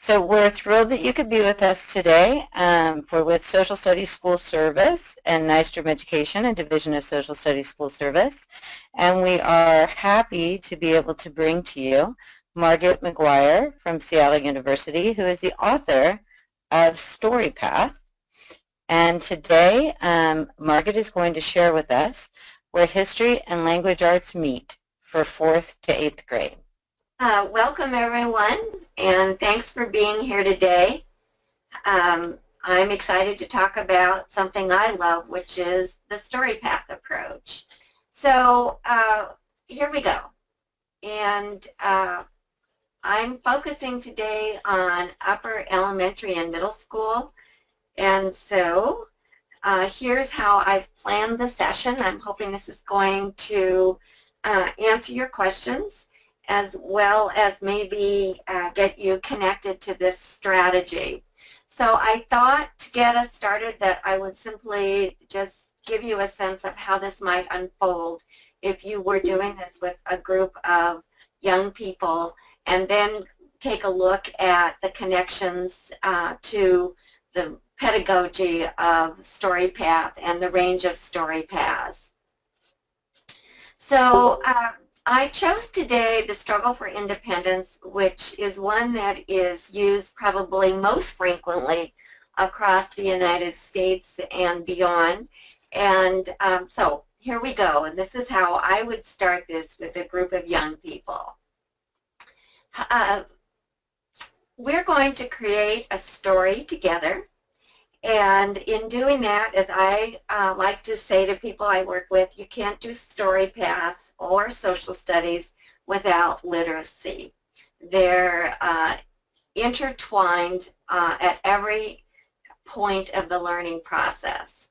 So we're thrilled that you could be with us today for with Social Studies School Service and Nystrom Education and Division of Social Studies School Service. And we are happy to be able to bring to you Margot Mcguire from Seattle University, who is the author of Storypath. And today, Margot is going to share with us where history and language arts meet for 4th to 8th grade. Welcome everyone, and thanks for being here today. I'm excited to talk about something I love, which is the Storypath approach. So here we go. And I'm focusing today on upper elementary and middle school. And so here's how I've planned the session. I'm hoping this is going to answer your questions, as well as maybe get you connected to this strategy. So I thought to get us started that I would simply just give you a sense of how this might unfold if you were doing this with a group of young people, and then take a look at the connections to the pedagogy of Storypath and the range of story paths. So I chose today the struggle for independence, which is one that is used probably most frequently across the United States and beyond. And so here we go. And this is how I would start this with a group of young people. We're going to create a story together. And in doing that, as I like to say to people I work with, you can't do Storypath or social studies without literacy. They're intertwined at every point of the learning process.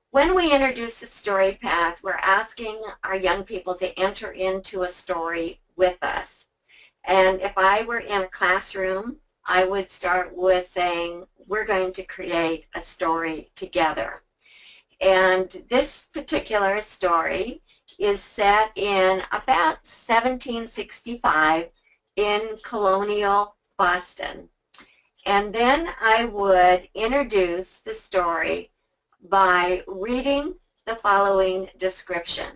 When we introduce a Storypath, we're asking our young people to enter into a story with us. And if I were in a classroom, I would start with saying, we're going to create a story together. And this particular story is set in about 1765 in colonial Boston. And then I would introduce the story by reading the following description.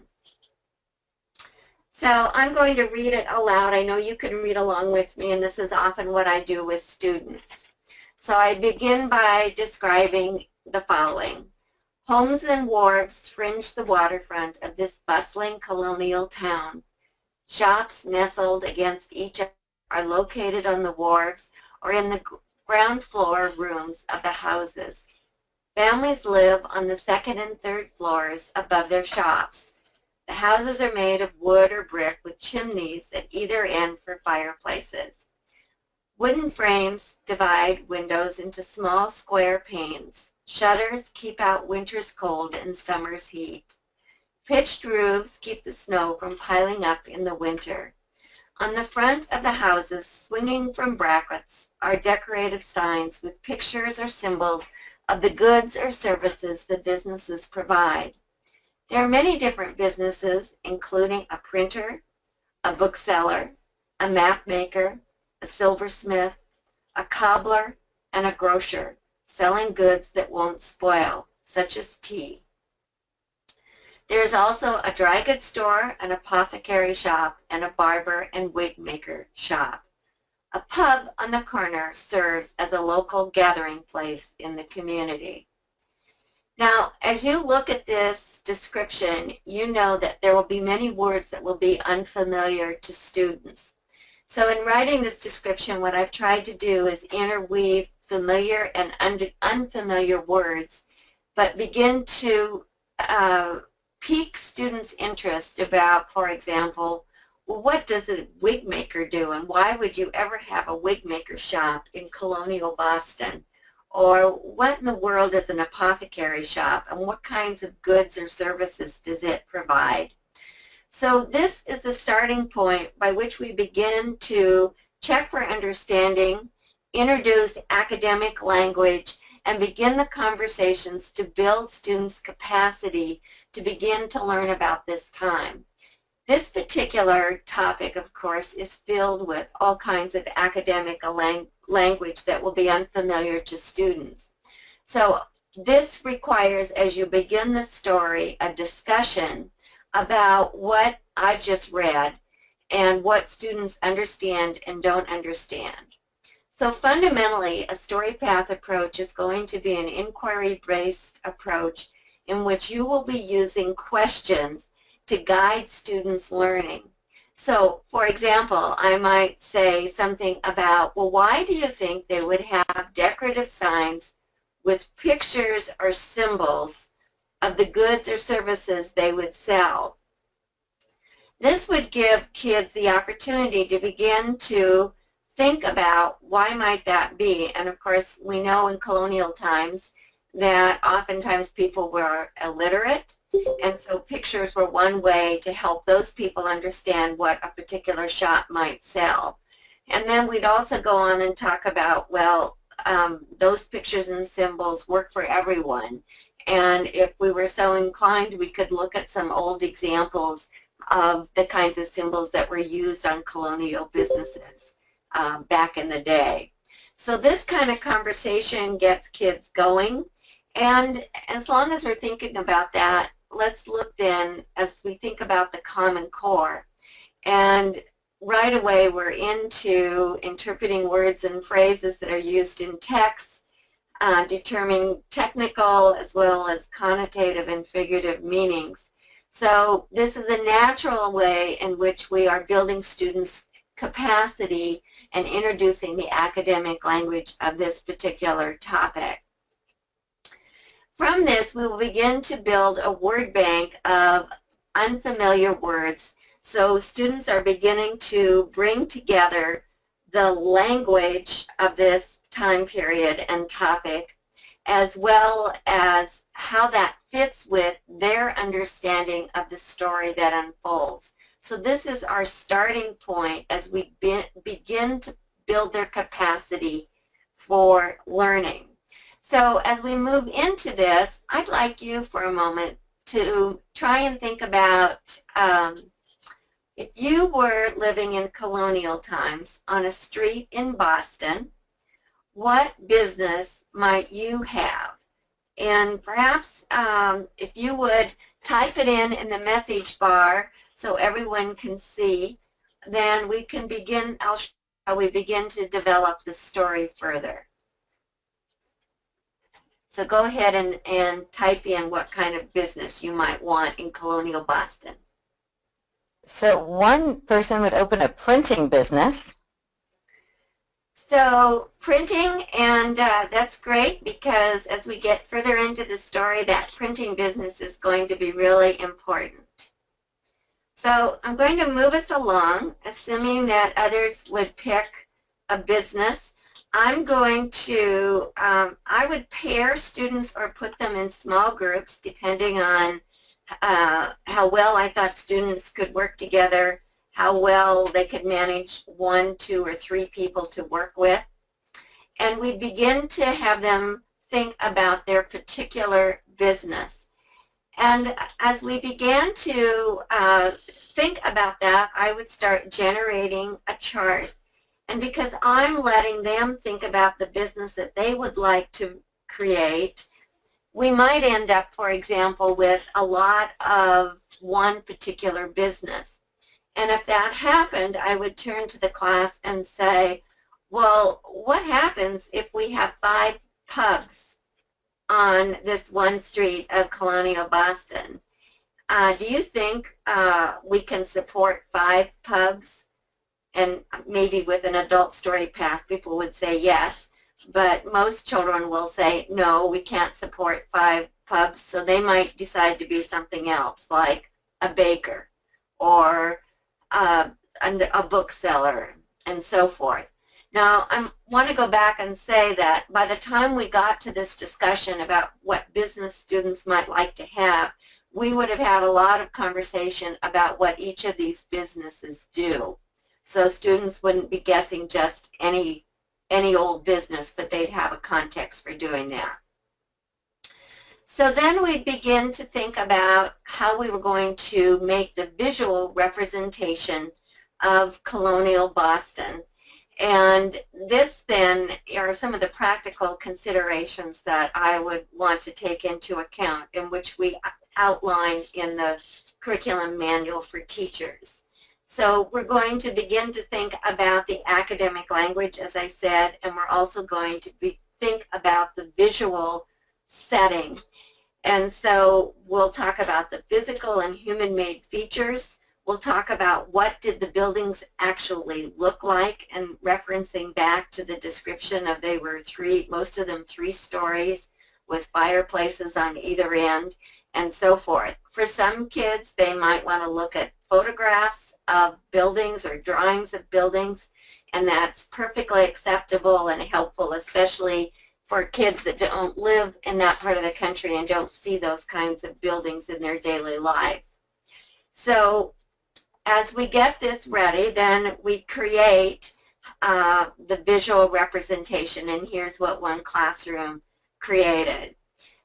So I'm going to read it aloud. I know you can read along with me, and this is often what I do with students. So I begin by describing the following. Homes and wharves fringe the waterfront of this bustling colonial town. Shops nestled against each other are located on the wharves or in the ground floor rooms of the houses. Families live on the second and third floors above their shops. The houses are made of wood or brick with chimneys at either end for fireplaces. Wooden frames divide windows into small square panes. Shutters keep out winter's cold and summer's heat. Pitched roofs keep the snow from piling up in the winter. On the front of the houses, swinging from brackets, are decorative signs with pictures or symbols of the goods or services the businesses provide. There are many different businesses, including a printer, a bookseller, a map maker, a silversmith, a cobbler, and a grocer, selling goods that won't spoil, such as tea. There is also a dry goods store, an apothecary shop, and a barber and wig maker shop. A pub on the corner serves as a local gathering place in the community. Now, as you look at this description, you know that there will be many words that will be unfamiliar to students. So in writing this description, what I've tried to do is interweave familiar and unfamiliar words, but begin to pique students' interest about, for example, well, what does a wig maker do, and why would you ever have a wig maker shop in colonial Boston? Or what in the world is an apothecary shop, and what kinds of goods or services does it provide? So this is the starting point by which we begin to check for understanding, introduce academic language, and begin the conversations to build students' capacity to begin to learn about this time. This particular topic, of course, is filled with all kinds of academic language that will be unfamiliar to students. So this requires, as you begin the story, a discussion about what I've just read and what students understand and don't understand. So fundamentally, a Storypath approach is going to be an inquiry-based approach in which you will be using questions to guide students' learning. So, for example, I might say something about, well, why do you think they would have decorative signs with pictures or symbols of the goods or services they would sell? This would give kids the opportunity to begin to think about why might that be. And of course, we know in colonial times that oftentimes people were illiterate, and so pictures were one way to help those people understand what a particular shop might sell. And then we'd also go on and talk about, well, those pictures and symbols work for everyone. And if we were so inclined, we could look at some old examples of the kinds of symbols that were used on colonial businesses back in the day. So this kind of conversation gets kids going. And as long as we're thinking about that, let's look then as we think about the Common Core. And right away we're into interpreting words and phrases that are used in text, determining technical as well as connotative and figurative meanings. So this is a natural way in which we are building students' capacity and introducing the academic language of this particular topic. From this, we will begin to build a word bank of unfamiliar words. So students are beginning to bring together the language of this time period and topic, as well as how that fits with their understanding of the story that unfolds. So this is our starting point as we begin to build their capacity for learning. So as we move into this, I'd like you for a moment to try and think about if you were living in colonial times on a street in Boston, what business might you have? And perhaps if you would type it in the message bar so everyone can see, then we can begin, I'll show how we begin to develop the story further. So go ahead and type in what kind of business you might want in colonial Boston. So one person would open a printing business. So printing, and that's great because as we get further into the story, that printing business is going to be really important. So I'm going to move us along, assuming that others would pick a business. I'm going to, I would pair students or put them in small groups depending on how well I thought students could work together, how well they could manage 1, 2, or 3 people to work with. And we begin to have them think about their particular business. And as we began to think about that, I would start generating a chart. And because I'm letting them think about the business that they would like to create, we might end up, for example, with a lot of one particular business. And if that happened, I would turn to the class and say, well, what happens if we have 5 pubs on this one street of colonial Boston? Do you think we can support 5 pubs? And maybe with an adult story path, people would say yes, but most children will say, no, we can't support 5 pubs, so they might decide to be something else, like a baker or a bookseller and so forth. Now, I want to go back and say that by the time we got to this discussion about what business students might like to have, we would have had a lot of conversation about what each of these businesses do. So students wouldn't be guessing just any old business, but they'd have a context for doing that. So then we'd begin to think about how we were going to make the visual representation of colonial Boston. And this then are some of the practical considerations that I would want to take into account, in which we outline in the curriculum manual for teachers. So we're going to begin to think about the academic language, as I said, and we're also going to think about the visual setting. And so we'll talk about the physical and human-made features. We'll talk about what did the buildings actually look like, and referencing back to the description of they were most of them 3 stories with fireplaces on either end and so forth. For some kids, they might want to look at photographs of buildings or drawings of buildings, and that's perfectly acceptable and helpful, especially for kids that don't live in that part of the country and don't see those kinds of buildings in their daily life. So as we get this ready, then we create the visual representation, and here's what one classroom created.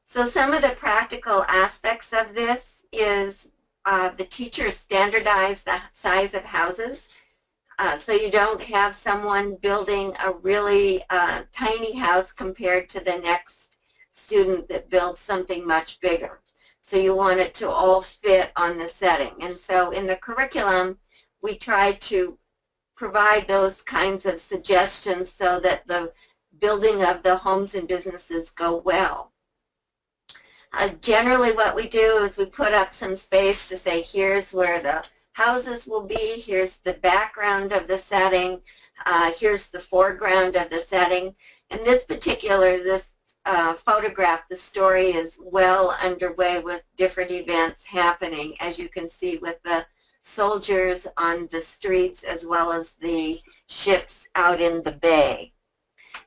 So some of the practical aspects of this is the teachers standardize the size of houses. So you don't have someone building a really tiny house compared to the next student that builds something much bigger. So you want it to all fit on the setting. And so in the curriculum, we try to provide those kinds of suggestions so that the building of the homes and businesses go well. Generally what we do is we put up some space to say, here's where the houses will be, here's the background of the setting, here's the foreground of the setting. In this photograph, the story is well underway with different events happening, as you can see, with the soldiers on the streets as well as the ships out in the bay.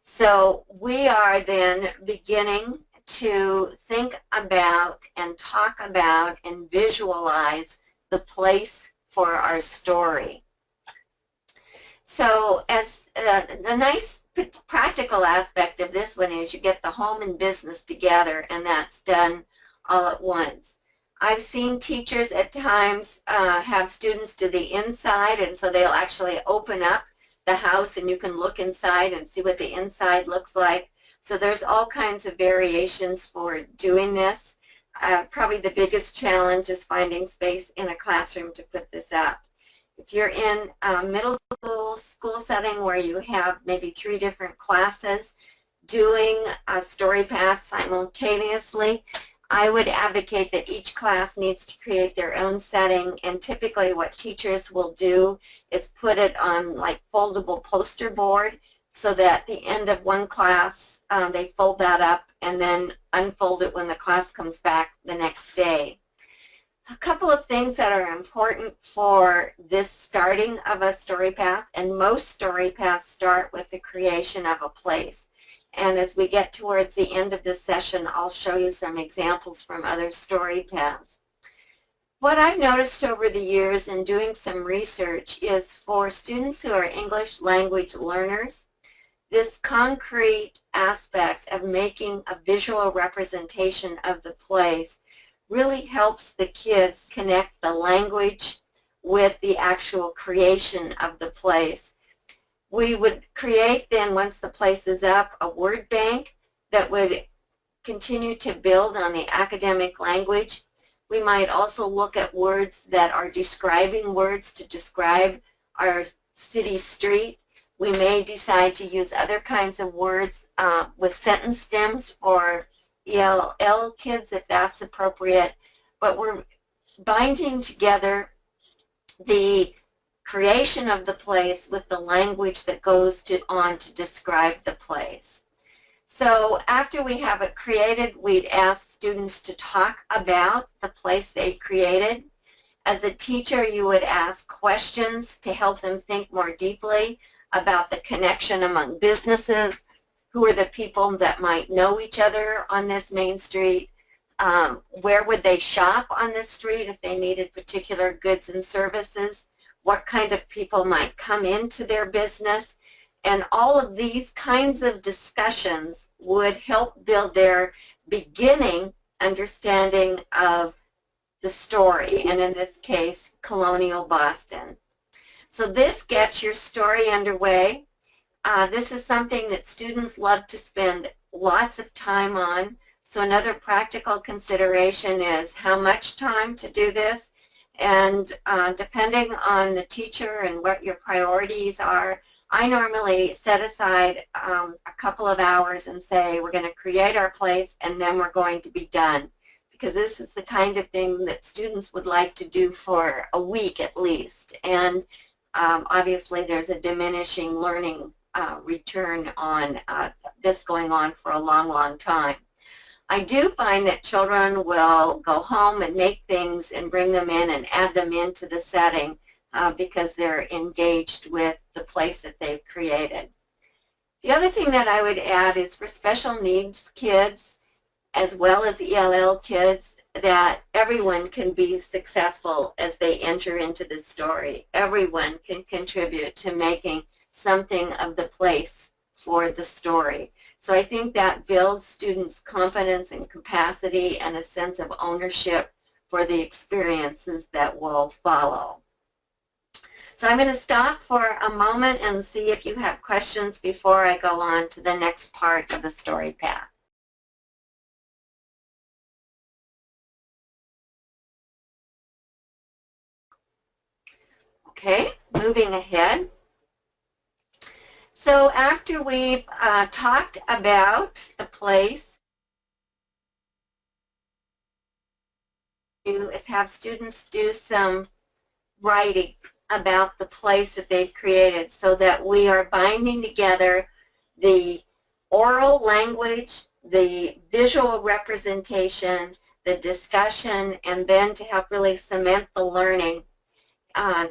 So we are then beginning to think about and talk about and visualize the place for our story. So as the nice practical aspect of this one is you get the home and business together, and that's done all at once. I've seen teachers at times have students do the inside, and so they'll actually open up the house and you can look inside and see what the inside looks like. So there's all kinds of variations for doing this. Probably the biggest challenge is finding space in a classroom to put this up. If you're in a middle school setting where you have maybe 3 different classes doing a Storypath simultaneously, I would advocate that each class needs to create their own setting, and typically what teachers will do is put it on like foldable poster board so that at the end of one class they fold that up and then unfold it when the class comes back the next day. A couple of things that are important for this starting of a Storypath, and most Storypaths start with the creation of a place. And as we get towards the end of this session, I'll show you some examples from other Storypaths. What I've noticed over the years in doing some research is for students who are English language learners, this concrete aspect of making a visual representation of the place really helps the kids connect the language with the actual creation of the place. We would create then, once the place is up, a word bank that would continue to build on the academic language. We might also look at words that are describing words to describe our city street. We may decide to use other kinds of words with sentence stems for ELL kids if that's appropriate, but we're binding together the creation of the place with the language that goes on to describe the place. So after we have it created, we'd ask students to talk about the place they created. As a teacher, you would ask questions to help them think more deeply about the connection among businesses. Who are the people that might know each other on this main street? Where would they shop on this street if they needed particular goods and services? What kind of people might come into their business? And all of these kinds of discussions would help build their beginning understanding of the story, and in this case, colonial Boston. So this gets your story underway. This is something that students love to spend lots of time on. So another practical consideration is how much time to do this. And depending on the teacher and what your priorities are, I normally set aside a couple of hours and say we're going to create our place and then we're going to be done. Because this is the kind of thing that students would like to do for a week at least. And obviously there's a diminishing learning return on this going on for a long, long time. I do find that children will go home and make things and bring them in and add them into the setting because they're engaged with the place that they've created. The other thing that I would add is for special needs kids as well as ELL kids, that everyone can be successful as they enter into the story. Everyone can contribute to making something of the place for the story. So I think that builds students' confidence and capacity and a sense of ownership for the experiences that will follow. So I'm going to stop for a moment and see if you have questions before I go on to the next part of the story path. Okay, moving ahead. So after we've talked about the place, is have students do some writing about the place that they've created so that we are binding together the oral language, the visual representation, the discussion, and then to help really cement the learning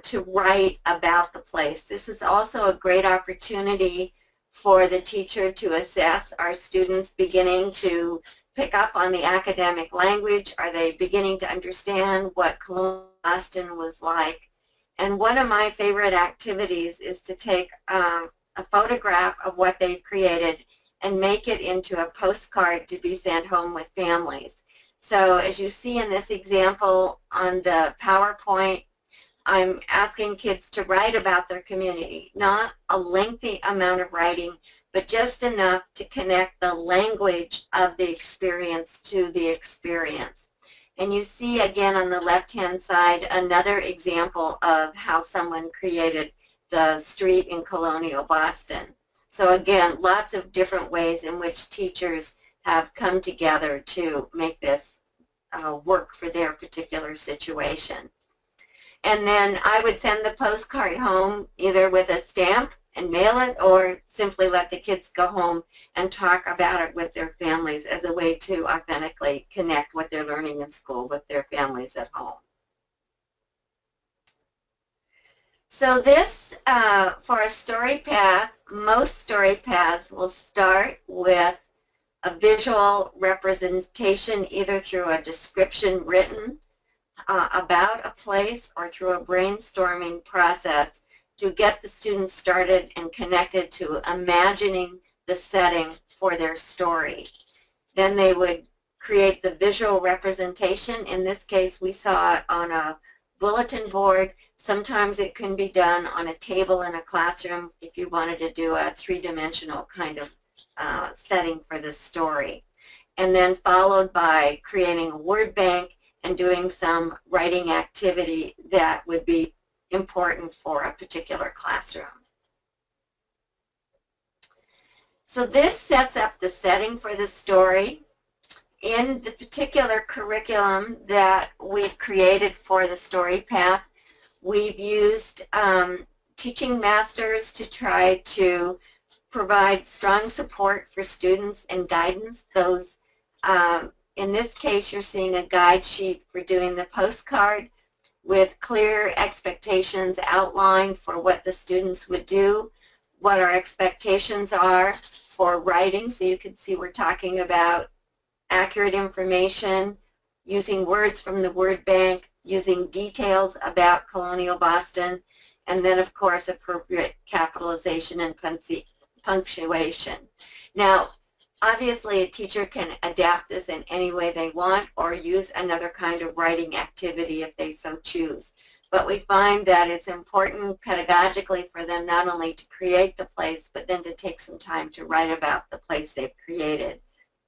to write about the place. This is also a great opportunity for the teacher to assess, are students beginning to pick up on the academic language? Are they beginning to understand what colonial Boston was like? And one of my favorite activities is to take a photograph of what they've created and make it into a postcard to be sent home with families. So as you see in this example on the PowerPoint, I'm asking kids to write about their community, not a lengthy amount of writing, but just enough to connect the language of the experience to the experience. And you see again on the left-hand side another example of how someone created the street in colonial Boston. So again, lots of different ways in which teachers have come together to make this work for their particular situation. And then I would send the postcard home either with a stamp and mail it, or simply let the kids go home and talk about it with their families as a way to authentically connect what they're learning in school with their families at home. So this, for a story path, most story paths will start with a visual representation either through a description written about a place or through a brainstorming process to get the students started and connected to imagining the setting for their story. Then they would create the visual representation. In this case, we saw it on a bulletin board. Sometimes it can be done on a table in a classroom if you wanted to do a three-dimensional kind of setting for the story. And then followed by creating a word bank and doing some writing activity that would be important for a particular classroom. So this sets up the setting for the story. In the particular curriculum that we've created for the story path, we've used teaching masters to try to provide strong support for students and guidance. Those in this case, you're seeing a guide sheet for doing the postcard with clear expectations outlined for what the students would do, what our expectations are for writing. So you can see we're talking about accurate information, using words from the word bank, using details about colonial Boston, and then, of course, appropriate capitalization and punctuation. Now, obviously, a teacher can adapt this in any way they want or use another kind of writing activity if they so choose. but we find that it's important pedagogically for them not only to create the place, but then to take some time to write about the place they've created.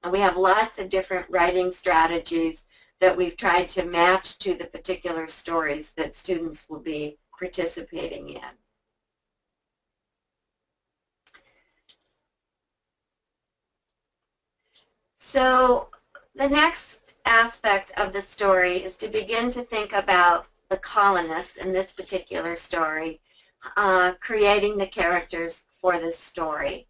And we have lots of different writing strategies that we've tried to match to the particular stories that students will be participating in. So the next aspect of the story is to begin to think about the colonists in this particular story, creating the characters for this story.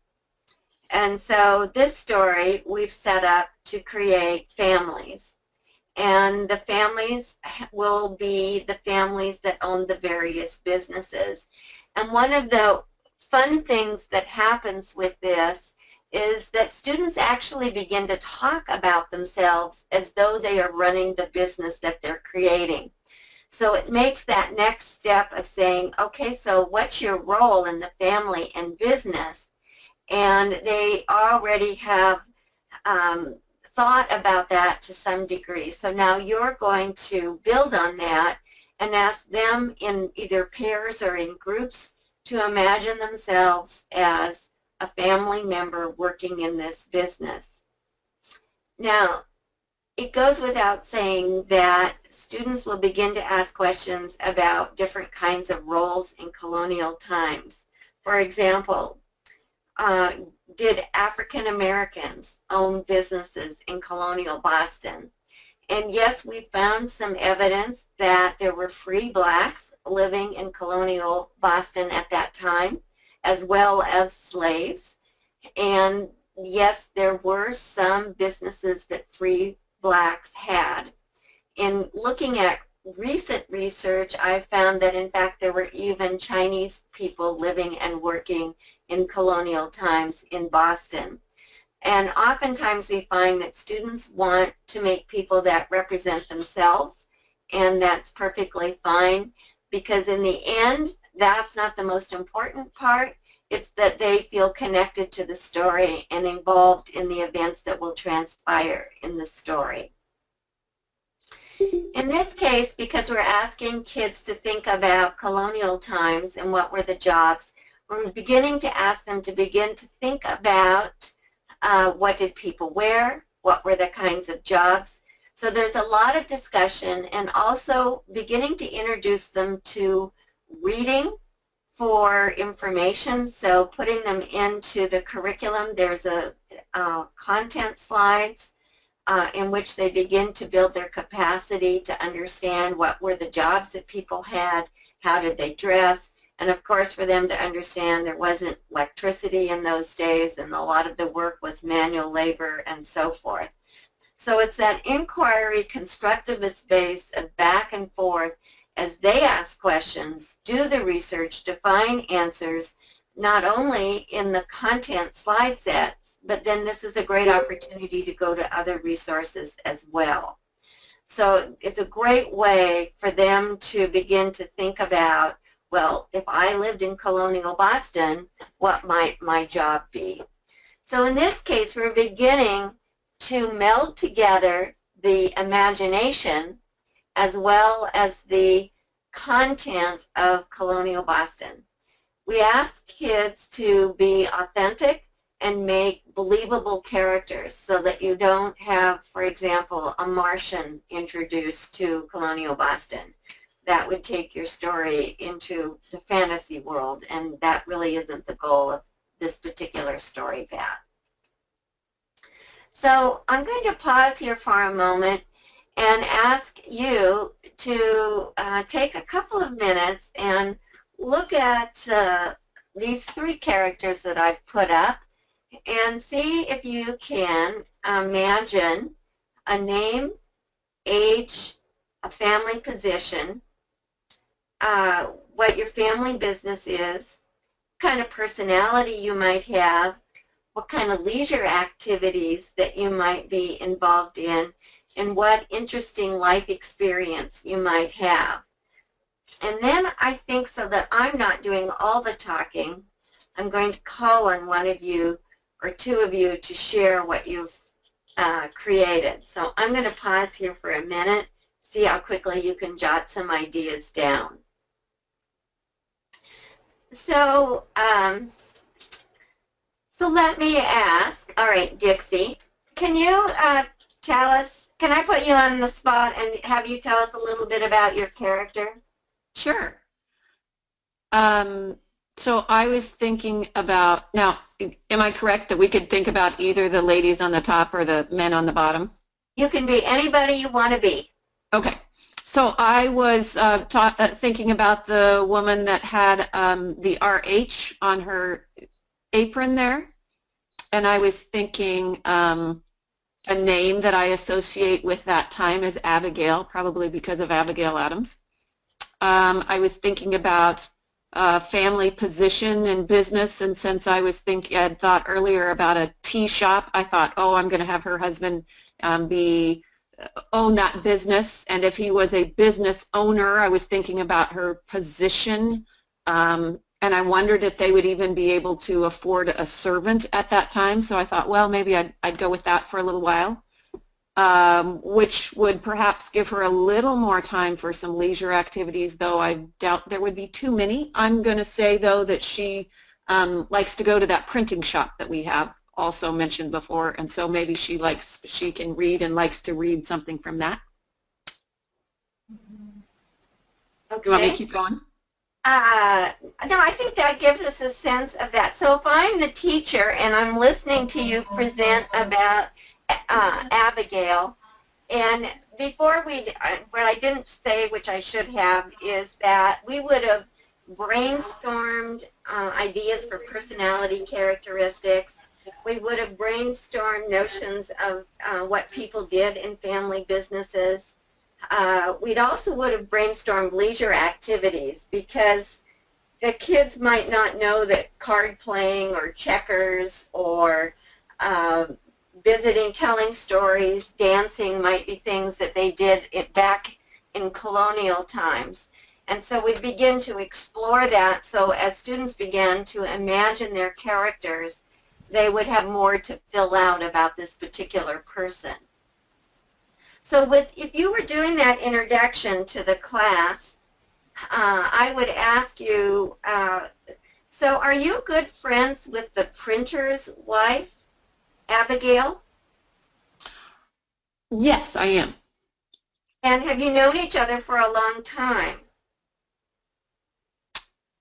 And so this story we've set up to create families. And the families will be the families that own the various businesses. And one of the fun things that happens with this is that students actually begin to talk about themselves as though they are running the business that they're creating. So it makes that next step of saying, okay, so what's your role in the family and business? And they already have thought about that to some degree. So now you're going to build on that and ask them in either pairs or in groups to imagine themselves as a family member working in this business. Now, it goes without saying that students will begin to ask questions about different kinds of roles in colonial times. For example, did African Americans own businesses in colonial Boston? And yes, we found some evidence that there were free blacks living in colonial Boston at that time, as well as slaves. And yes, there were some businesses that free blacks had. In looking at recent research, I found that in fact there were even Chinese people living and working in colonial times in Boston. And oftentimes we find that students want to make people that represent themselves, and that's perfectly fine, because in the end, that's not the most important part. It's that they feel connected to the story and involved in the events that will transpire in the story. In this case, because we're asking kids to think about colonial times and what were the jobs, we're beginning to ask them to begin to think about what did people wear, what were the kinds of jobs. So there's a lot of discussion, and also beginning to introduce them to reading for information. So putting them into the curriculum, there's a content slides in which they begin to build their capacity to understand what were the jobs that people had, how did they dress, and of course for them to understand there wasn't electricity in those days and a lot of the work was manual labor and so forth. So it's that inquiry constructivist base of back and forth as they ask questions, do the research to find answers, not only in the content slide sets, but then this is a great opportunity to go to other resources as well. So it's a great way for them to begin to think about, well, if I lived in colonial Boston, what might my job be? So in this case, we're beginning to meld together the imagination as well as the content of colonial Boston. We ask kids to be authentic and make believable characters so that you don't have, for example, a Martian introduced to colonial Boston. That would take your story into the fantasy world, and that really isn't the goal of this particular Storypath. So I'm going to pause here for a moment and ask you to take a couple of minutes and look at these three characters that I've put up and see if you can imagine a name, age, a family position, what your family business is, what kind of personality you might have, what kind of leisure activities that you might be involved in, and what interesting life experience you might have. And then I think, so that I'm not doing all the talking, I'm going to call on one of you or two of you to share what you've created. So I'm going to pause here for a minute, see how quickly you can jot some ideas down. So, so let me ask, all right, Dixie, can you tell us, can I put you on the spot and have you tell us a little bit about your character? Sure. So I was thinking about, now, am I correct that we could think about either the ladies on the top or the men on the bottom? You can be anybody you want to be. Okay. So I was thinking about the woman that had the RH on her apron there. And I was thinking a name that I associate with that time is Abigail, probably because of Abigail Adams. I was thinking about family position in business, and since I had thought earlier about a tea shop, I thought, oh, I'm going to have her husband own that business, and if he was a business owner, I was thinking about her position, and I wondered if they would even be able to afford a servant at that time, so I thought, well, maybe I'd go with that for a little while. Which would perhaps give her a little more time for some leisure activities, though I doubt there would be too many. I'm going to say, though, that she likes to go to that printing shop that we have also mentioned before, and so maybe she can read and likes to read something from that. Okay. Do you want me to keep going? No, I think that gives us a sense of that. So if I'm the teacher and I'm listening to you present about Abigail, and before what I didn't say, which I should have, is that we would have brainstormed ideas for personality characteristics. We would have brainstormed notions of what people did in family businesses. We'd also would have brainstormed leisure activities, because the kids might not know that card playing or checkers or visiting, telling stories, dancing might be things that they did back in colonial times. And so we'd begin to explore that, so as students began to imagine their characters, they would have more to fill out about this particular person. So if you were doing that introduction to the class, I would ask you, so are you good friends with the printer's wife, Abigail? Yes, I am. And have you known each other for a long time?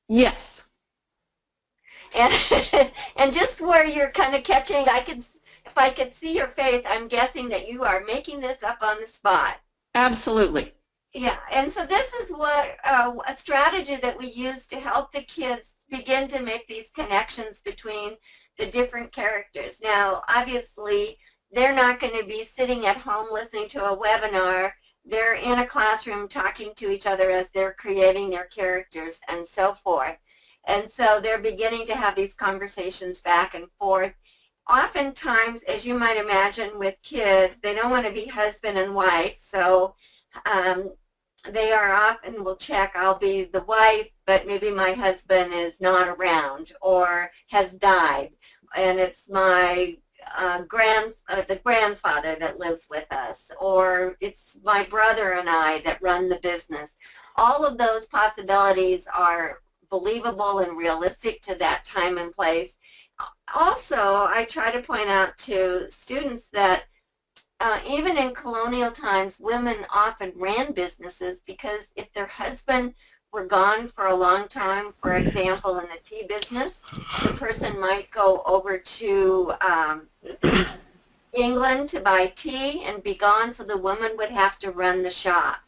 Yes. And and just where you're kind of catching, if I could see your face, I'm guessing that you are making this up on the spot. Absolutely. Yeah, and so this is what a strategy that we use to help the kids begin to make these connections between the different characters. Now, obviously, they're not going to be sitting at home listening to a webinar. They're in a classroom talking to each other as they're creating their characters and so forth. And so they're beginning to have these conversations back and forth. Oftentimes, as you might imagine with kids, they don't want to be husband and wife, so they are often will check, I'll be the wife, but maybe my husband is not around or has died, and it's my the grandfather that lives with us, or it's my brother and I that run the business. All of those possibilities are believable and realistic to that time and place. Also, I try to point out to students that even in colonial times, women often ran businesses, because if their husband were gone for a long time, for example, in the tea business, the person might go over to England to buy tea and be gone, so the woman would have to run the shop.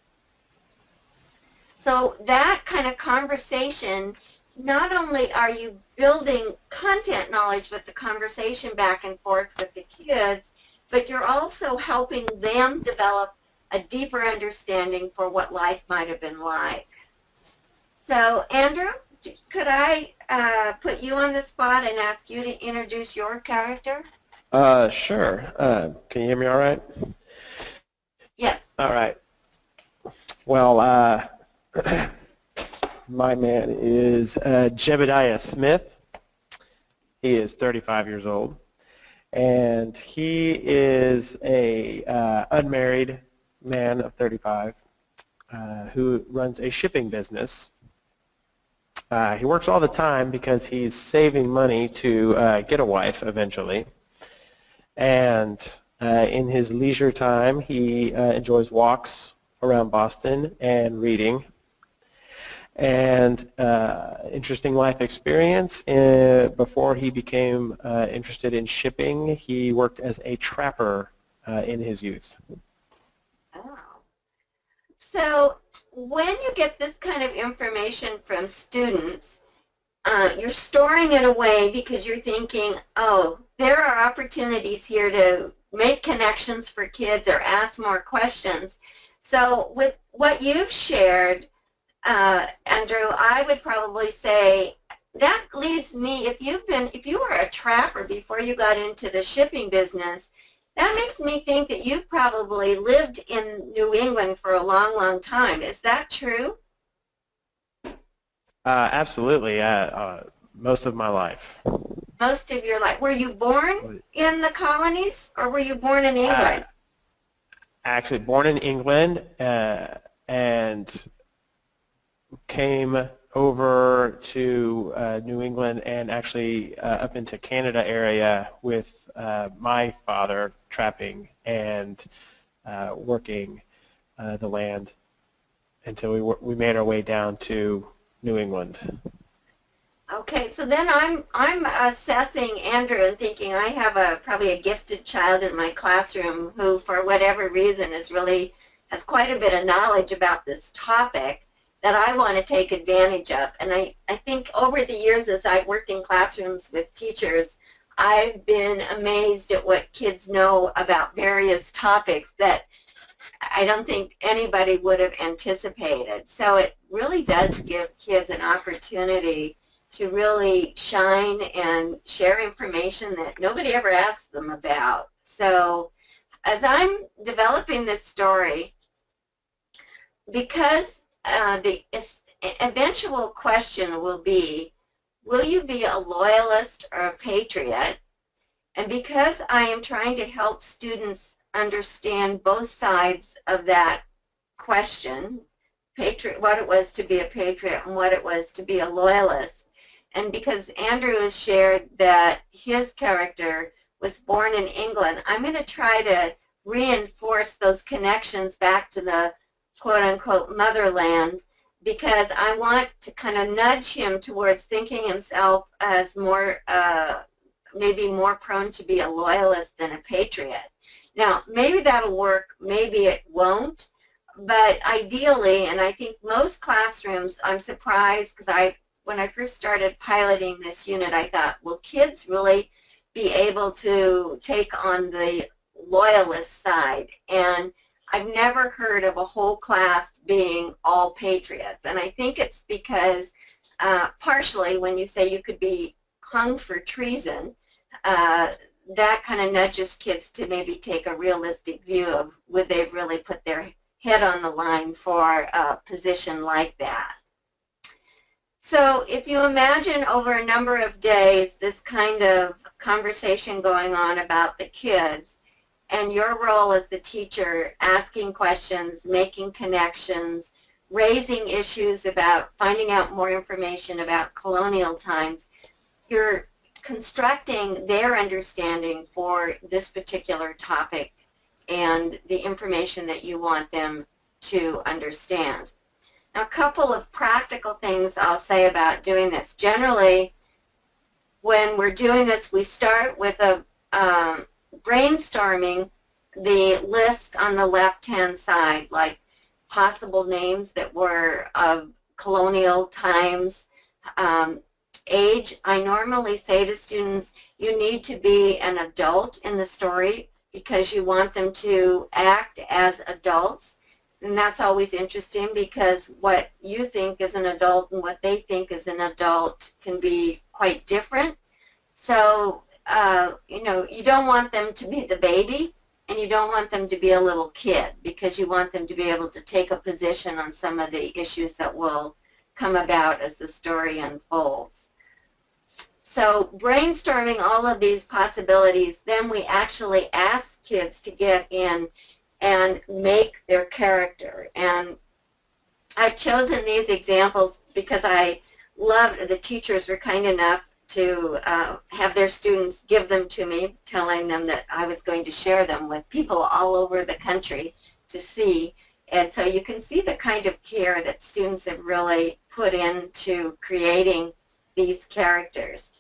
So that kind of conversation, not only are you building content knowledge with the conversation back and forth with the kids, but you're also helping them develop a deeper understanding for what life might have been like. So, Andrew, could I put you on the spot and ask you to introduce your character? Sure. Can you hear me all right? Yes. All right. Well, my man is Jebediah Smith. He is 35 years old, and he is a unmarried man of 35 who runs a shipping business. He works all the time because he's saving money to get a wife eventually. And in his leisure time, he enjoys walks around Boston and reading. And interesting life experience. Before he became interested in shipping, he worked as a trapper in his youth. Oh. So when you get this kind of information from students, you're storing it away because you're thinking, oh, there are opportunities here to make connections for kids or ask more questions. So with what you've shared, Andrew, I would probably say that leads me, if you were a trapper before you got into the shipping business, that makes me think that you probably lived in New England for a long, long time. Is that true? Absolutely. Most of my life. Most of your life. Were you born in the colonies or were you born in England? Actually, born in England and came over to New England and actually up into Canada area with my father trapping and working the land until we made our way down to New England. Okay, so then I'm assessing Andrew and thinking I have probably a gifted child in my classroom who, for whatever reason, has quite a bit of knowledge about this topic that I want to take advantage of. And I think over the years as I've worked in classrooms with teachers, I've been amazed at what kids know about various topics that I don't think anybody would have anticipated. So it really does give kids an opportunity to really shine and share information that nobody ever asked them about. So as I'm developing this story, because the eventual question will you be a loyalist or a patriot? And because I am trying to help students understand both sides of that question, what it was to be a patriot and what it was to be a loyalist, and because Andrew has shared that his character was born in England, I'm going to try to reinforce those connections back to the quote-unquote motherland, because I want to kind of nudge him towards thinking himself as more, maybe more prone to be a loyalist than a patriot. Now, maybe that'll work, maybe it won't, but ideally, and I think most classrooms, I'm surprised because when I first started piloting this unit, I thought, will kids really be able to take on the loyalist side? And I've never heard of a whole class being all patriots. And I think it's because partially when you say you could be hung for treason, that kind of nudges kids to maybe take a realistic view of would they really put their head on the line for a position like that. So if you imagine over a number of days this kind of conversation going on about the kids, and your role as the teacher, asking questions, making connections, raising issues about finding out more information about colonial times, you're constructing their understanding for this particular topic and the information that you want them to understand. Now, a couple of practical things I'll say about doing this. Generally, when we're doing this, we start with a brainstorming the list on the left-hand side, like possible names that were of colonial times. Age, I normally say to students, you need to be an adult in the story because you want them to act as adults. And that's always interesting because what you think is an adult and what they think is an adult can be quite different. So, you don't want them to be the baby and you don't want them to be a little kid because you want them to be able to take a position on some of the issues that will come about as the story unfolds. So brainstorming all of these possibilities, then we actually ask kids to get in and make their character. And I've chosen these examples because I loved, the teachers were kind enough to have their students give them to me, telling them that I was going to share them with people all over the country to see. And so you can see the kind of care that students have really put into creating these characters.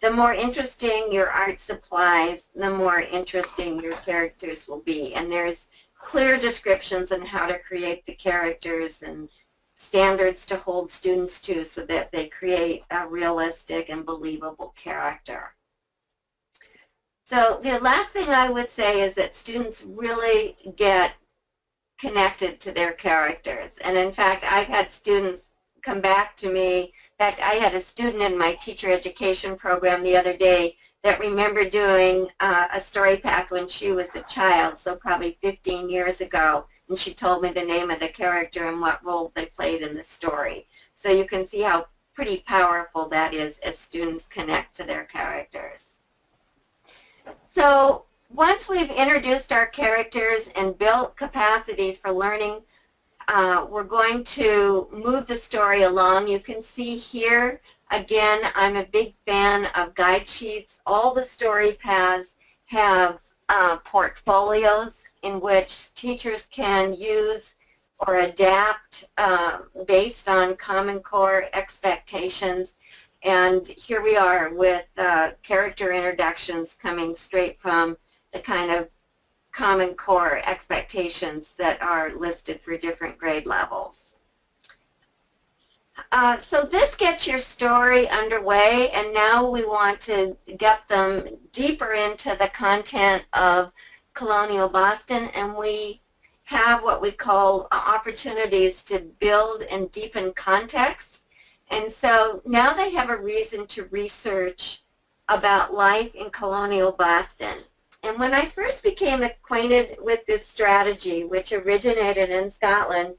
The more interesting your art supplies, the more interesting your characters will be. And there's clear descriptions on how to create the characters and standards to hold students to so that they create a realistic and believable character. So the last thing I would say is that students really get connected to their characters. And in fact, I've had students come back to me. In fact, I had a student in my teacher education program the other day that remembered doing a Storypath when she was a child, so probably 15 years ago, and she told me the name of the character and what role they played in the story. So you can see how pretty powerful that is as students connect to their characters. So once we've introduced our characters and built capacity for learning, we're going to move the story along. You can see here, again, I'm a big fan of guide sheets. All the story paths have portfolios in which teachers can use or adapt based on Common Core expectations. And here we are with character introductions coming straight from the kind of Common Core expectations that are listed for different grade levels. So this gets your story underway, and now we want to get them deeper into the content of colonial Boston, and we have what we call opportunities to build and deepen context. And so now they have a reason to research about life in colonial Boston. And when I first became acquainted with this strategy, which originated in Scotland,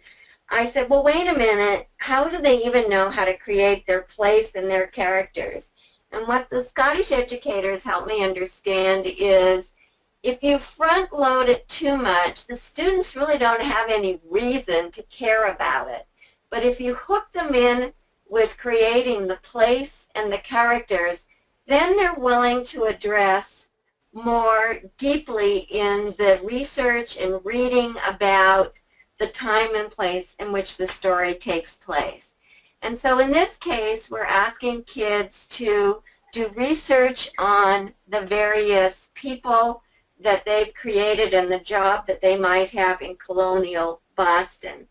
I said, well, wait a minute, how do they even know how to create their place and their characters? And what the Scottish educators helped me understand is if you front load it too much, the students really don't have any reason to care about it. But if you hook them in with creating the place and the characters, then they're willing to address more deeply in the research and reading about the time and place in which the story takes place. And so in this case, we're asking kids to do research on the various people that they've created and the job that they might have in colonial Boston.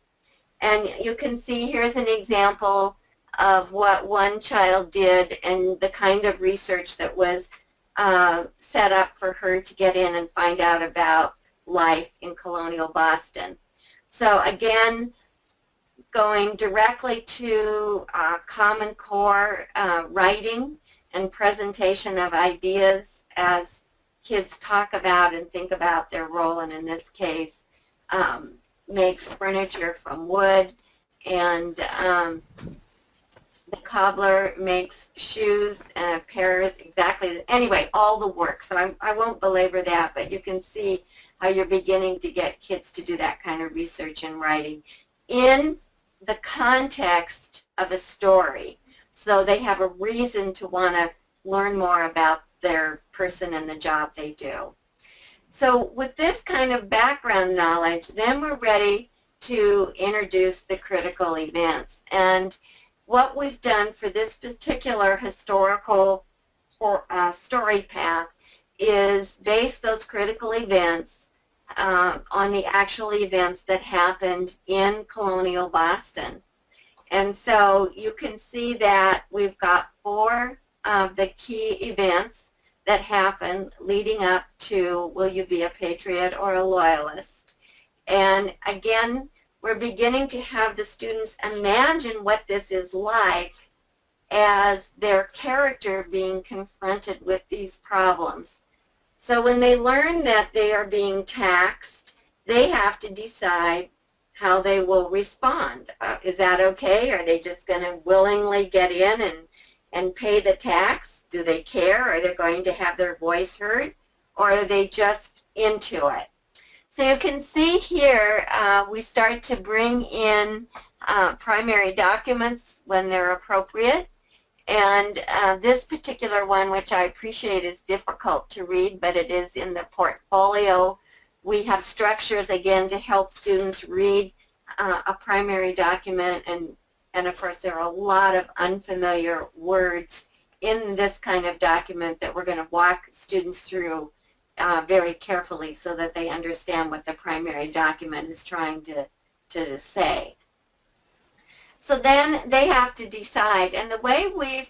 And you can see here's an example of what one child did and the kind of research that was set up for her to get in and find out about life in colonial Boston. So again, going directly to Common Core writing and presentation of ideas as kids talk about and think about their role, and in this case, makes furniture from wood, and the cobbler makes shoes and pairs exactly. Anyway, all the work. So I won't belabor that, but you can see how you're beginning to get kids to do that kind of research and writing in the context of a story. So they have a reason to want to learn more about their person and the job they do. So with this kind of background knowledge, then we're ready to introduce the critical events. And what we've done for this particular historical story path is base those critical events on the actual events that happened in colonial Boston. And so you can see that we've got 4 of the key events that happened leading up to will you be a patriot or a loyalist. And again, we're beginning to have the students imagine what this is like as their character being confronted with these problems. So when they learn that they are being taxed, they have to decide how they will respond. Is that okay? Are they just going to willingly get in and pay the tax? Do they care? Are they going to have their voice heard? Or are they just into it? So you can see here we start to bring in primary documents when they're appropriate. And this particular one, which I appreciate, is difficult to read, but it is in the portfolio. We have structures, again, to help students read a primary document, and of course there are a lot of unfamiliar words in this kind of document that we're going to walk students through very carefully so that they understand what the primary document is trying to say. So then they have to decide, and the way we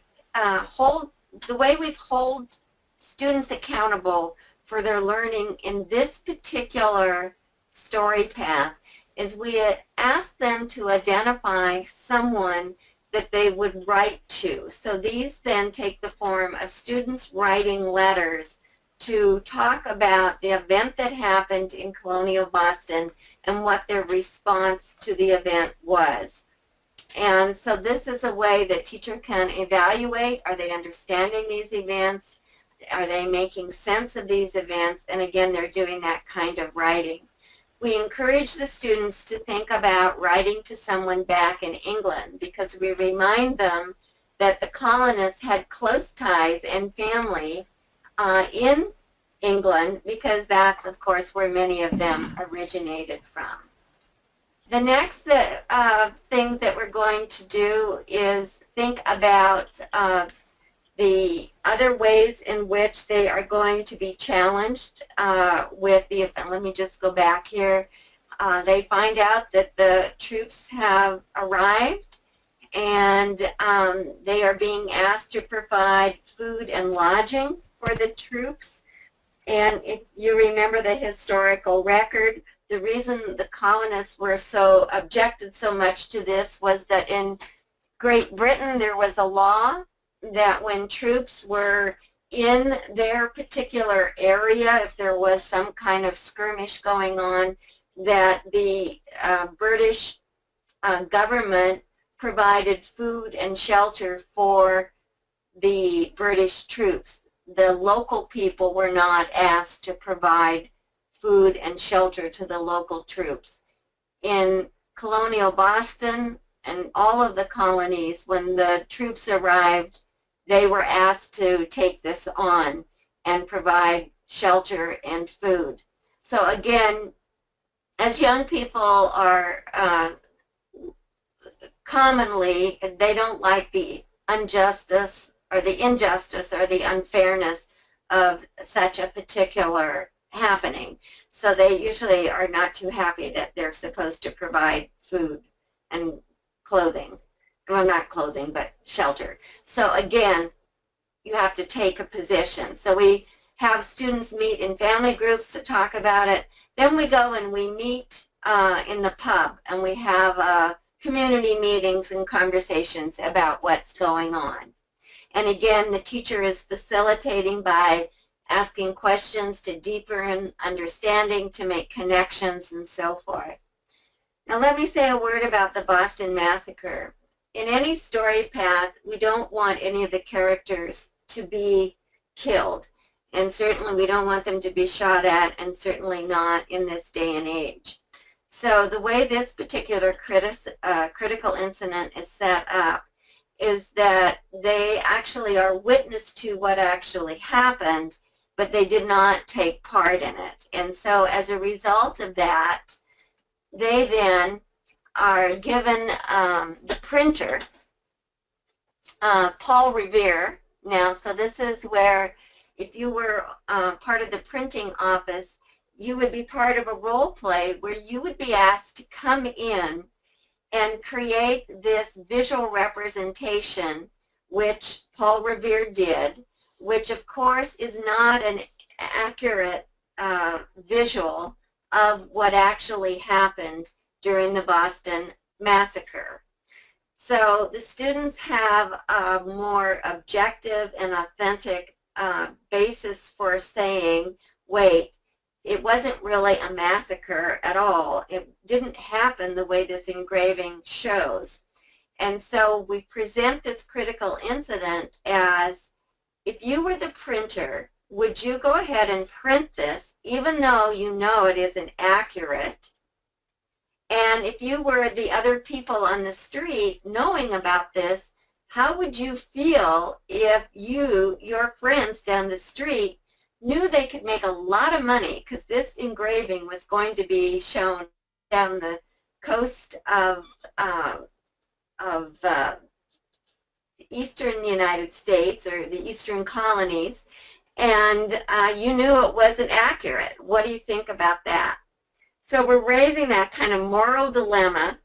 hold students accountable for their learning in this particular story path is we ask them to identify someone that they would write to. So these then take the form of students writing letters to talk about the event that happened in colonial Boston and what their response to the event was. And so this is a way that teacher can evaluate, are they understanding these events? Are they making sense of these events? And again, they're doing that kind of writing. We encourage the students to think about writing to someone back in England because we remind them that the colonists had close ties and family in England because that's, of course, where many of them originated from. The next thing that we're going to do is think about the other ways in which they are going to be challenged with the event. Let me just go back here. They find out that the troops have arrived and they are being asked to provide food and lodging for the troops. And if you remember the historical record, the reason the colonists were objected so much to this was that in Great Britain there was a law that when troops were in their particular area, if there was some kind of skirmish going on, that the British government provided food and shelter for the British troops. The local people were not asked to provide food and shelter to the local troops. In colonial Boston and all of the colonies, when the troops arrived, they were asked to take this on and provide shelter and food. So again, as young people are commonly, they don't like the injustice or the unfairness of such a particular happening. So they usually are not too happy that they're supposed to provide food and clothing. Well, not clothing, but shelter. So again, you have to take a position. So we have students meet in family groups to talk about it. Then we go and we meet in the pub and we have community meetings and conversations about what's going on. And again, the teacher is facilitating by asking questions to deepen understanding, to make connections, and so forth. Now let me say a word about the Boston Massacre. In any story path, we don't want any of the characters to be killed. And certainly we don't want them to be shot at, and certainly not in this day and age. So the way this particular critical incident is set up is that they actually are witness to what actually happened, but they did not take part in it. And so as a result of that, they then are given the printer, Paul Revere. Now, so this is where if you were part of the printing office, you would be part of a role play where you would be asked to come in and create this visual representation, which Paul Revere did, which of course is not an accurate visual of what actually happened during the Boston Massacre. So the students have a more objective and authentic basis for saying, wait, it wasn't really a massacre at all. It didn't happen the way this engraving shows. And so we present this critical incident as, if you were the printer, would you go ahead and print this even though you know it isn't accurate? And if you were the other people on the street knowing about this, How would you feel if your friends down the street knew they could make a lot of money because this engraving was going to be shown down the coast of eastern United States or the eastern colonies, and you knew it wasn't accurate? What do you think about that? So we're raising that kind of moral dilemma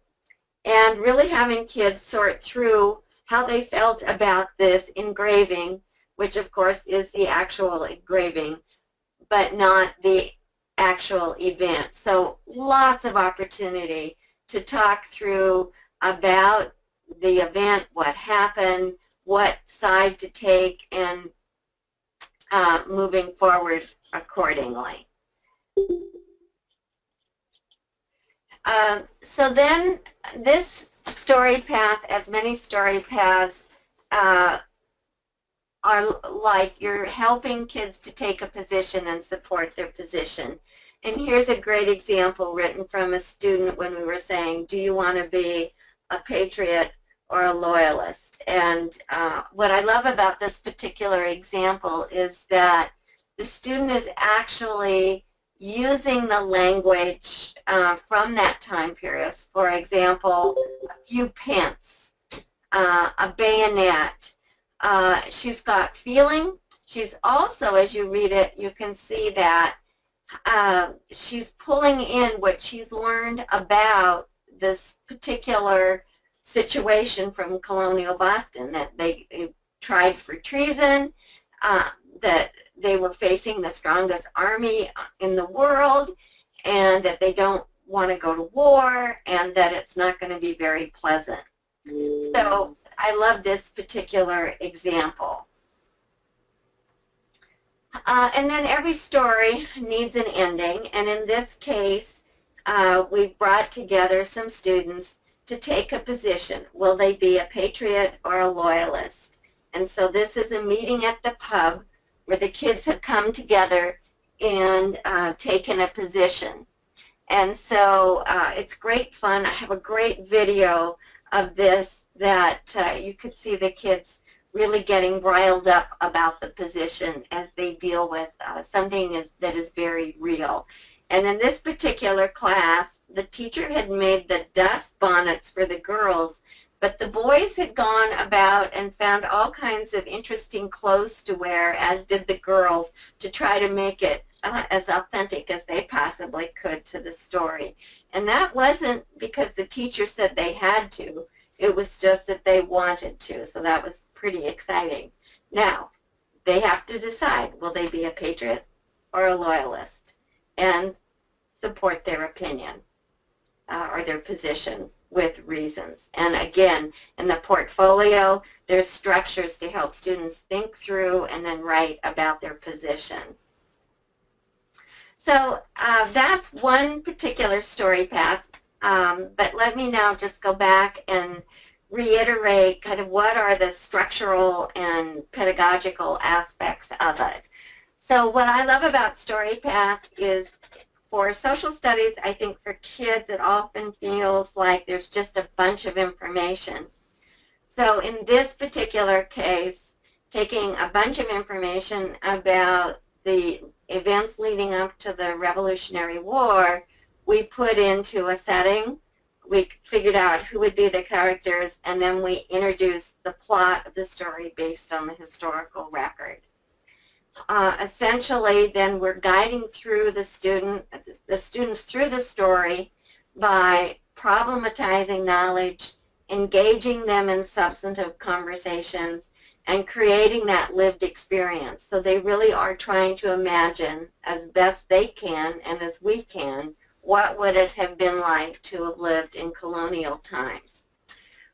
and really having kids sort through how they felt about this engraving, which of course is the actual engraving, but not the actual event. So lots of opportunity to talk through about the event, what happened, what side to take, and moving forward accordingly. So then this story path, as many story paths, are like you're helping kids to take a position and support their position. And here's a great example written from a student when we were saying, do you want to be a patriot or a loyalist? And what I love about this particular example is that the student is actually using the language from that time period. For example, a few pence, a bayonet. She's got feeling. She's also, as you read it, you can see that she's pulling in what she's learned about this particular situation from colonial Boston, that they tried for treason, that they were facing the strongest army in the world, and that they don't want to go to war, and that it's not going to be very pleasant. So I love this particular example. And then every story needs an ending, and in this case, we've brought together some students to take a position. Will they be a patriot or a loyalist? And so this is a meeting at the pub where the kids have come together and taken a position. And so it's great fun. I have a great video of this that you could see the kids really getting riled up about the position as they deal with something that is very real. And in this particular class, the teacher had made the dust bonnets for the girls, but the boys had gone about and found all kinds of interesting clothes to wear, as did the girls, to try to make it as authentic as they possibly could to the story. And that wasn't because the teacher said they had to. It was just that they wanted to. So that was pretty exciting. Now, they have to decide, will they be a patriot or a loyalist, and support their opinion or their position with reasons. And again, in the portfolio, there's structures to help students think through and then write about their position. So that's one particular story path, but let me now just go back and reiterate kind of what are the structural and pedagogical aspects of it. So what I love about Storypath is, for social studies, I think for kids it often feels like there's just a bunch of information. So in this particular case, taking a bunch of information about the events leading up to the Revolutionary War, we put into a setting. We figured out who would be the characters, and then we introduced the plot of the story based on the historical record. Essentially, then we're guiding through the students through the story by problematizing knowledge, engaging them in substantive conversations, and creating that lived experience. So they really are trying to imagine, as best they can and as we can, what would it have been like to have lived in colonial times.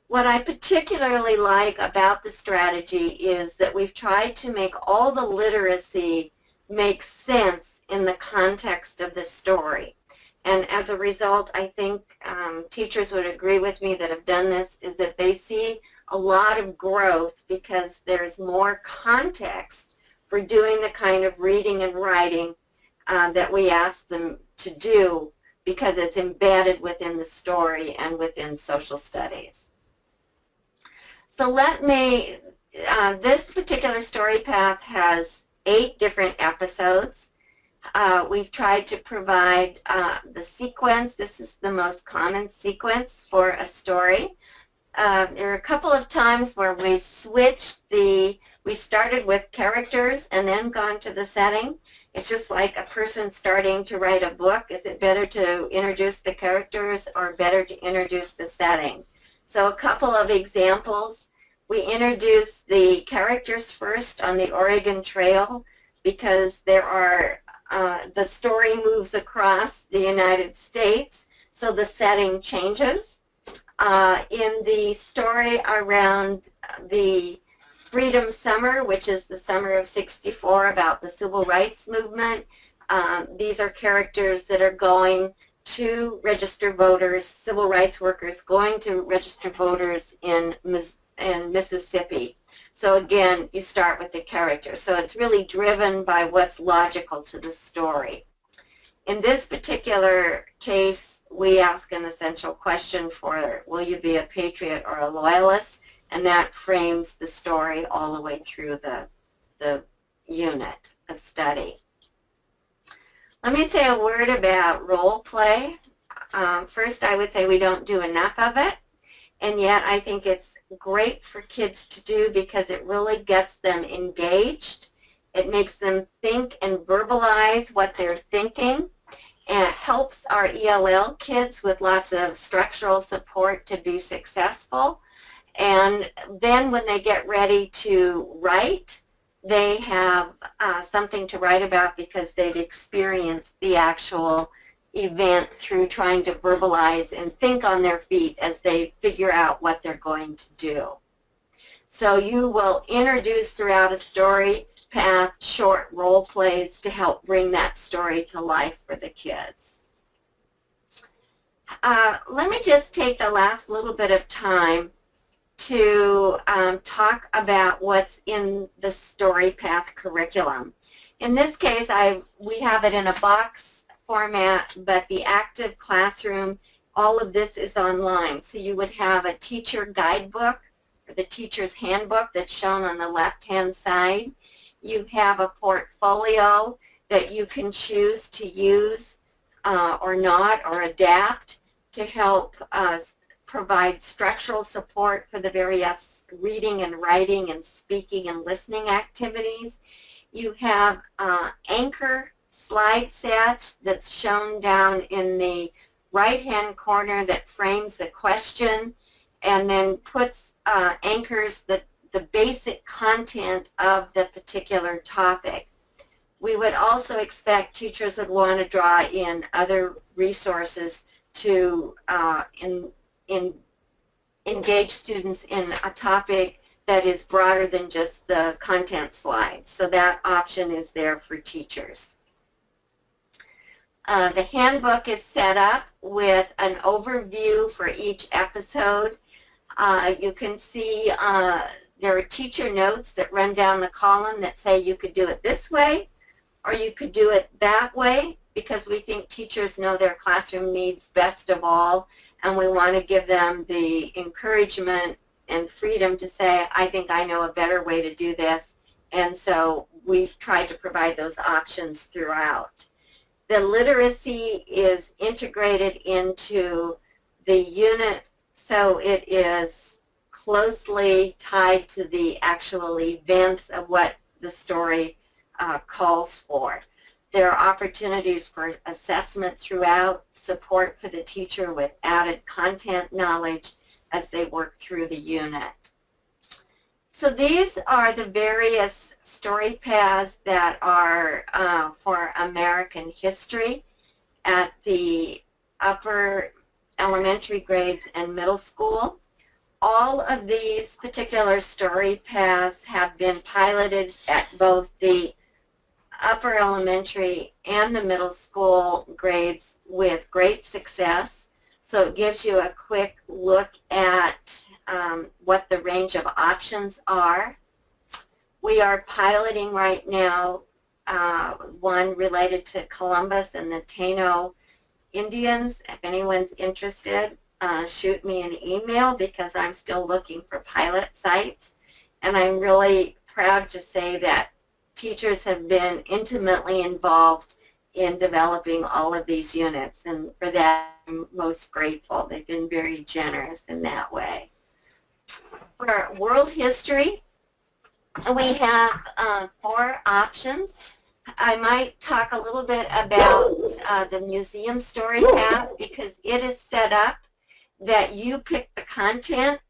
What I particularly like about the strategy is that we've tried to make all the literacy make sense in the context of the story. And as a result, I think teachers would agree with me that have done this, is that they see a lot of growth because there's more context for doing the kind of reading and writing that we ask them to do, because it's embedded within the story and within social studies. So this particular story path has 8 different episodes. We've tried to provide the sequence. This is the most common sequence for a story. There are a couple of times where we've we've started with characters and then gone to the setting. It's just like a person starting to write a book. Is it better to introduce the characters or better to introduce the setting? So a couple of examples. We introduce the characters first on the Oregon Trail because the story moves across the United States, so the setting changes. In the story around the Freedom Summer, which is the summer of '64 about the civil rights movement, these are characters that are going to register voters, civil rights workers going to register voters in Mississippi. So again, you start with the character. So it's really driven by what's logical to the story. In this particular case, we ask an essential question for, will you be a patriot or a loyalist? And that frames the story all the way through the unit of study. Let me say a word about role play. First, I would say we don't do enough of it, and yet I think it's great for kids to do because it really gets them engaged. It makes them think and verbalize what they're thinking, and it helps our ELL kids with lots of structural support to be successful. And then when they get ready to write, they have something to write about because they've experienced the actual event through trying to verbalize and think on their feet as they figure out what they're going to do. So you will introduce throughout a story path short role plays to help bring that story to life for the kids. Let me just take the last little bit of time to talk about what's in the Storypath curriculum. In this case, we have it in a box format, but the active classroom, all of this is online. So you would have a teacher guidebook, or the teacher's handbook that's shown on the left-hand side. You have a portfolio that you can choose to use or not, or adapt to help provide structural support for the various reading and writing and speaking and listening activities. You have anchor slide set that's shown down in the right-hand corner that frames the question and then puts anchors the basic content of the particular topic. We would also expect teachers would want to draw in other resources to engage students in a topic that is broader than just the content slides. So that option is there for teachers. The handbook is set up with an overview for each episode. You can see there are teacher notes that run down the column that say you could do it this way or you could do it that way, because we think teachers know their classroom needs best of all, and we want to give them the encouragement and freedom to say, I think I know a better way to do this, and so we've tried to provide those options throughout. The literacy is integrated into the unit, so it is closely tied to the actual events of what the story calls for. There are opportunities for assessment throughout, support for the teacher with added content knowledge as they work through the unit. So these are the various story paths that are for American history at the upper elementary grades and middle school. All of these particular story paths have been piloted at both the upper elementary and the middle school grades with great success. So it gives you a quick look at what the range of options are. We are piloting right now one related to Columbus and the Taino Indians, if anyone's interested. shoot me an email because I'm still looking for pilot sites. And I'm really proud to say that teachers have been intimately involved in developing all of these units, and for that I'm most grateful. They've been very generous in that way. For world history, we have 4 options. I might talk a little bit about the museum Storypath because it is set up that you pick the content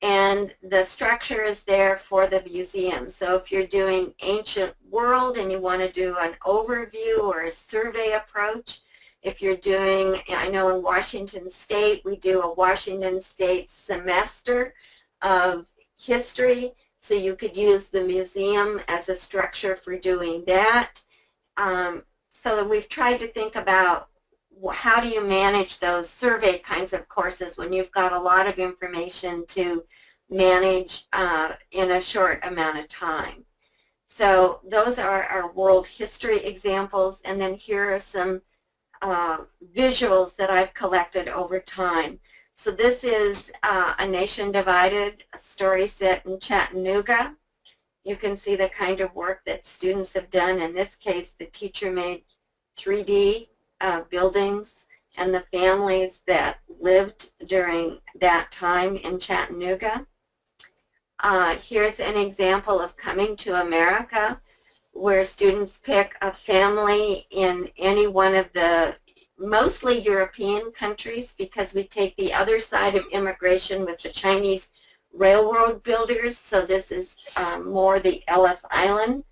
and the structure is there for the museum. So if you're doing ancient world and you want to do an overview or a survey approach, if you're doing, I know in Washington State, we do a Washington State semester of history, so you could use the museum as a structure for doing that. So we've tried to think about how do you manage those survey kinds of courses when you've got a lot of information to manage in a short amount of time. So those are our world history examples, and then here are some visuals that I've collected over time. So this is A Nation Divided, a story set in Chattanooga. You can see the kind of work that students have done. In this case, the teacher made 3D buildings and the families that lived during that time in Chattanooga. Here's an example of Coming to America, where students pick a family in any one of the mostly European countries, because we take the other side of immigration with the Chinese railroad builders. So this is more the Ellis Island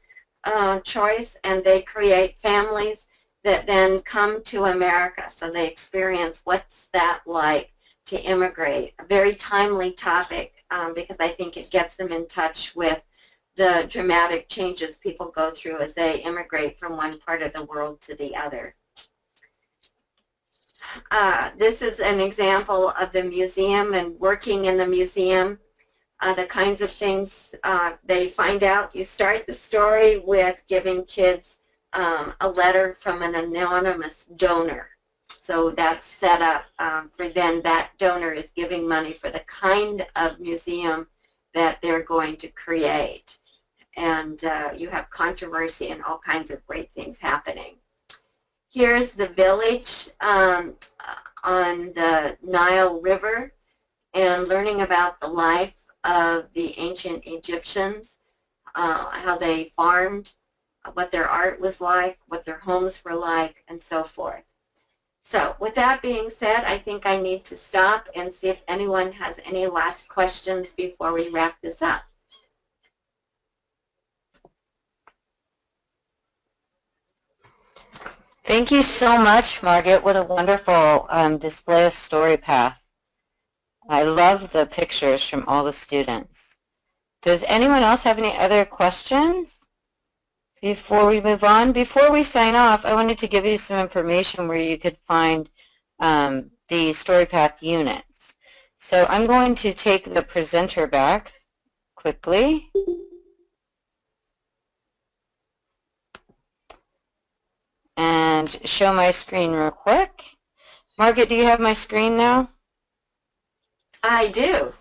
choice, and they create families that then come to America. So they experience what's that like to immigrate. A very timely topic because I think it gets them in touch with the dramatic changes people go through as they immigrate from one part of the world to the other. This is an example of the museum and working in the museum. The kinds of things they find out. You start the story with giving kids a letter from an anonymous donor. So that's set up for then that donor is giving money for the kind of museum that they're going to create. And you have controversy and all kinds of great things happening. Here's the village on the Nile River and learning about the life of the ancient Egyptians, how they farmed, what their art was like, what their homes were like, and so forth. So with that being said, I think I need to stop and see if anyone has any last questions before we wrap this up. Thank you so much, Margaret. What a wonderful display of Storypath. I love the pictures from all the students. Does anyone else have any other questions before we move on? Before we sign off, I wanted to give you some information where you could find the Storypath units. So I'm going to take the presenter back quickly. And show my screen real quick. Margaret, do you have my screen now? I do.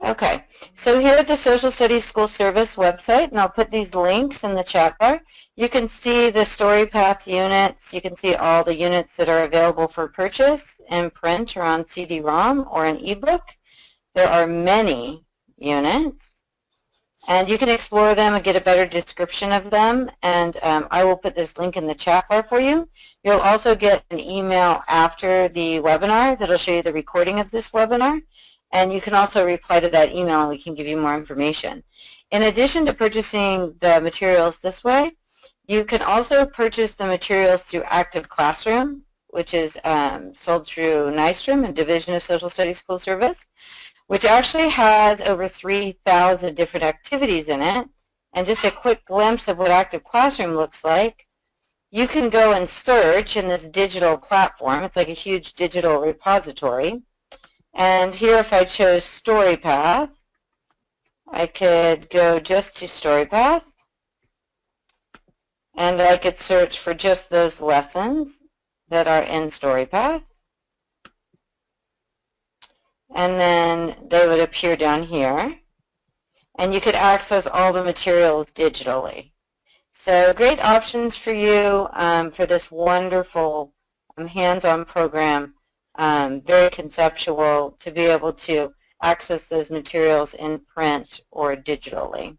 Okay, so here at the Social Studies School Service website, and I'll put these links in the chat bar, you can see the Storypath units. You can see all the units that are available for purchase in print or on CD-ROM or an ebook. There are many units, and you can explore them and get a better description of them, and I will put this link in the chat bar for you. You'll also get an email after the webinar that will show you the recording of this webinar, and you can also reply to that email and we can give you more information. In addition to purchasing the materials this way, you can also purchase the materials through Active Classroom, which is sold through Nystrom and Division of Social Studies School Service, which actually has over 3,000 different activities in it. And just a quick glimpse of what Active Classroom looks like. You can go and search in this digital platform. It's like a huge digital repository. And here, if I chose Storypath, I could go just to Storypath, and I could search for just those lessons that are in Storypath. and then they would appear down here. And you could access all the materials digitally. So great options for you for this wonderful hands-on program, very conceptual, to be able to access those materials in print or digitally.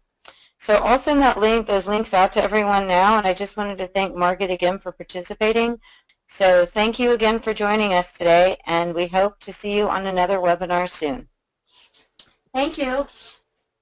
So I'll send those links out to everyone now, and I just wanted to thank Margaret again for participating. So thank you again for joining us today, and we hope to see you on another webinar soon. Thank you.